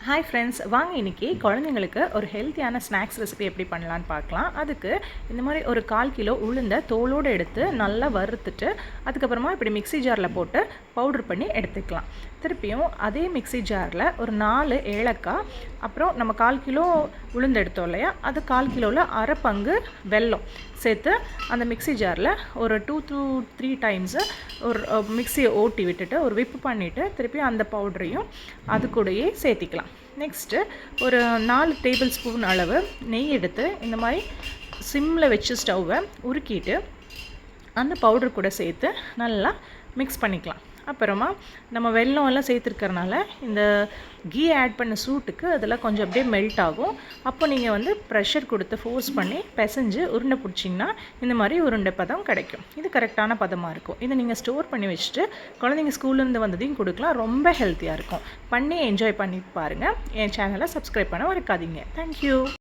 Hi friends, வாங்க இன்றைக்கி குழந்தைங்களுக்கு ஒரு ஹெல்த்தியான ஸ்நாக்ஸ் ரெசிபி எப்படி பண்ணலான்னு பார்க்கலாம். அதுக்கு இந்த மாதிரி ஒரு 1/4 கிலோ உளுந்த தோலோடு எடுத்து நல்லா வறுத்துட்டு அதுக்கப்புறமா இப்படி மிக்ஸி ஜாரில் போட்டு பவுட்ரு பண்ணி எடுத்துக்கலாம். திருப்பியும் அதே மிக்ஸி ஜாரில் ஒரு 4 ஏலக்காய், அப்புறம் நம்ம 1/4 கிலோ உளுந்து எடுத்தோம் இல்லையா, அது 1/4 கிலோவில் அரை பங்கு வெல்லம் சேர்த்து அந்த மிக்ஸி ஜாரில் ஒரு 2 to 3 டைம்ஸு ஒரு மிக்ஸியை ஓட்டி விட்டுட்டு ஒரு விப்பு பண்ணிவிட்டு திருப்பியும் அந்த பவுடரையும் அது கூடயே சேர்த்திக்கலாம். நெக்ஸ்ட்டு ஒரு 4 டேபிள் ஸ்பூன் அளவு நெய் எடுத்து இந்த மாதிரி சிம்மில் வச்சு ஸ்டவ்வை உருக்கிட்டு அந்த பவுடர் கூட சேர்த்து நல்லா மிக்ஸ் பண்ணிக்கலாம். அப்புறமா நம்ம வெல்லம் எல்லாம் சேர்த்துருக்கறனால இந்த கீ ஆட் பண்ண சூட்டுக்கு அதெல்லாம் கொஞ்சம் அப்படியே மெல்ட் ஆகும். அப்போ நீங்கள் ப்ரெஷர் கொடுத்து ஃபோர்ஸ் பண்ணி பிசைஞ்சு உருண்டை பிடிச்சிங்கன்னா இந்த மாதிரி உருண்டை பதம் கிடைக்கும். இது கரெக்டான பதமாக இருக்கும். இதை நீங்கள் ஸ்டோர் பண்ணி வச்சுட்டு குழந்தைங்க ஸ்கூல்லேருந்து வந்ததையும் கொடுக்கலாம். ரொம்ப ஹெல்த்தியாக இருக்கும். பண்ணி என்ஜாய் பண்ணி பாருங்கள். என் சேனலை சப்ஸ்கிரைப் பண்ண மறக்காதீங்க. தேங்க்யூ.